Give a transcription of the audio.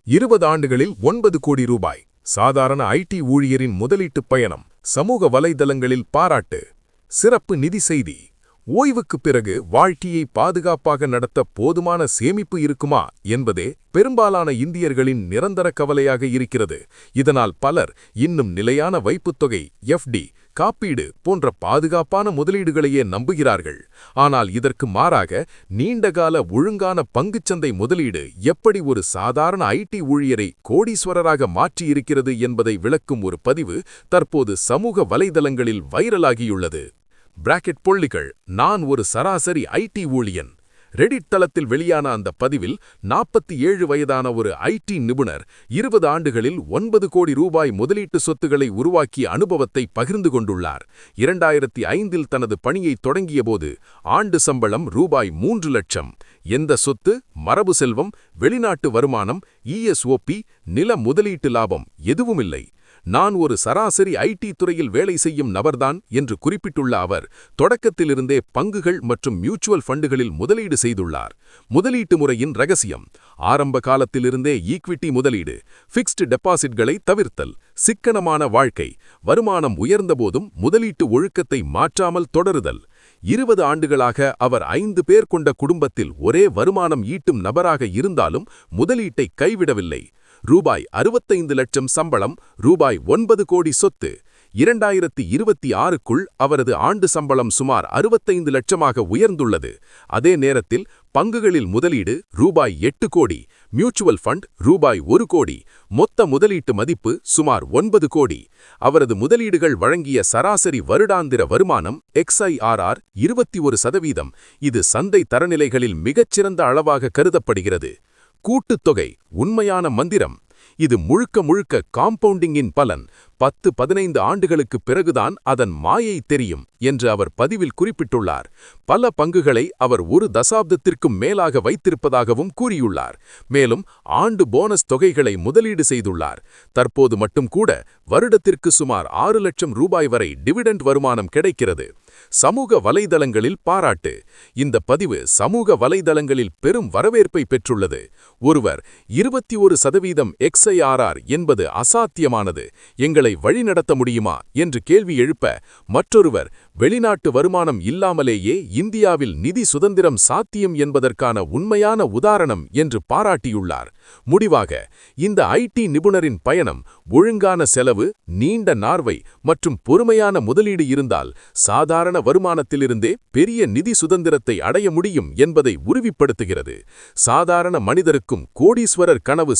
20 ஆண்டுகளில் 9 கோடி ரூபாய். சாதாரண ஐடி ஊழியரின் முதலீட்டுப் பயணம். சமூக வலைதளங்களில் பாராட்டு. சிறப்பு நிதி செய்தி. ஓய்வுக்குப் பிறகு வாழ்க்கையை பாதுகாப்பாக நடத்த போதுமான சேமிப்பு இருக்குமா என்பதே பெரும்பாலான இந்தியர்களின் நிரந்தர கவலையாக இருக்கிறது. இதனால் பலர் இன்னும் நிலையான வைப்புத்தொகை எஃப்டி, காப்பீடு போன்ற பாதுகாப்பான முதலீடுகளையே நம்புகிறார்கள். ஆனால் இதற்கு மாறாக நீண்டகால ஒழுங்கான பங்குச்சந்தை முதலீடு எப்படி ஒரு சாதாரண ஐடி ஊழியரை கோடீஸ்வரராக மாற்றியிருக்கிறது என்பதை விளக்கும் ஒரு பதிவு தற்போது சமூக வலைதளங்களில் வைரலாகியுள்ளது. பிராக்கெட் பொள்ளிகள், நான் ஒரு சராசரி ஐடி ஊழியன். ரெடிட் தளத்தில் வெளியான அந்த பதிவில் 47 வயதான ஒரு ஐடி நிபுணர் 20 ஆண்டுகளில் 9 கோடி ரூபாய் முதலீட்டு சொத்துக்களை உருவாக்கிய அனுபவத்தை பகிர்ந்து கொண்டுள்ளார். 2005இல் தனது பணியை தொடங்கியபோது ஆண்டு சம்பளம் ரூபாய் 3 லட்சம். எந்த சொத்து, மரபு செல்வம், வெளிநாட்டு வருமானம், இஎஸ்ஓபி, நில முதலீட்டு லாபம் எதுவுமில்லை. நான் ஒரு சராசரி ஐடி துறையில் வேலை செய்யும் நபர்தான் என்று குறிப்பிட்டுள்ள அவர், தொடக்கத்திலிருந்தே பங்குகள் மற்றும் மியூச்சுவல் ஃபண்டுகளில் முதலீடு செய்துள்ளார். முதலீட்டு முறையின் ரகசியம்: ஆரம்ப காலத்திலிருந்தே ஈக்விட்டி முதலீடு, ஃபிக்ஸ்டு டெபாசிட்களை தவிர்த்தல், சிக்கனமான வாழ்க்கை, வருமானம் உயர்ந்தபோதும் முதலீட்டு ஒழுக்கத்தை மாற்றாமல் தொடருதல். 20 ஆண்டுகளாக அவர் 5 பேர் கொண்ட குடும்பத்தில் ஒரே வருமானம் ஈட்டும் நபராக இருந்தாலும் முதலீட்டை கைவிடவில்லை. ரூபாய் 65 லட்சம் சம்பளம், ரூபாய் 9 கோடி சொத்து. 2026க்குள் அவரது ஆண்டு சம்பளம் சுமார் 65 லட்சமாக உயர்ந்துள்ளது. அதே நேரத்தில் பங்குகளில் முதலீடு ரூபாய் 8 கோடி, மியூச்சுவல் ஃபண்ட் ரூபாய் 1 கோடி, மொத்த முதலீட்டு மதிப்பு சுமார் 9 கோடி. அவரது முதலீடுகள் வழங்கிய சராசரி வருடாந்திர வருமானம் XIRR 21%. இது சந்தை தரநிலைகளில் மிகச்சிறந்த அளவாக கருதப்படுகிறது. கூட்டுத்தொகை உண்மையான மந்திரம். இது முழுக்க முழுக்க காம்பவுண்டிங்கின் பலன். 10-15 ஆண்டுகளுக்குப் பிறகுதான் அதன் மாயை தெரியும் என்று அவர் பதிவில் குறிப்பிட்டுள்ளார். பல பங்குகளை அவர் ஒரு தசாப்தத்திற்கும் மேலாக வைத்திருப்பதாகவும் கூறியுள்ளார். மேலும் ஆண்டு போனஸ் தொகைகளை முதலீடு செய்துள்ளார். தற்போது மட்டும் கூட வருடத்திற்கு சுமார் 6 லட்சம் ரூபாய் வரை டிவிடெண்ட் வருமானம் கிடைக்கிறது. சமூக வலைதளங்களில் பாராட்டு. இந்த பதிவு சமூக வலைதளங்களில் பெரும் வரவேற்பை பெற்றுள்ளது. ஒருவர் 21% XIRR என்பது அசாத்தியமானது, எங்களை வழிநடத்த முடியுமா என்று கேள்வி எழுப்ப, மற்றொருவர் வெளிநாட்டு வருமானம் இல்லாமலேயே இந்தியாவில் நிதி சுதந்திரம் சாத்தியம் என்பதற்கான உண்மையான உதாரணம் என்று பாராட்டியுள்ளார். முடிவாக, இந்த ஐடி நிபுணரின் பயணம் ஒழுங்கான செலவு, நீண்ட நார்வை மற்றும் பொறுமையான முதலீடு இருந்தால் சாதாரண வருமானத்திலிருந்தே பெரிய நிதி சுதந்திரத்தை அடைய முடியும் என்பதை உறுதிப்படுத்துகிறது. சாதாரண மனிதருக்கும் கோடீஸ்வரர் கனவு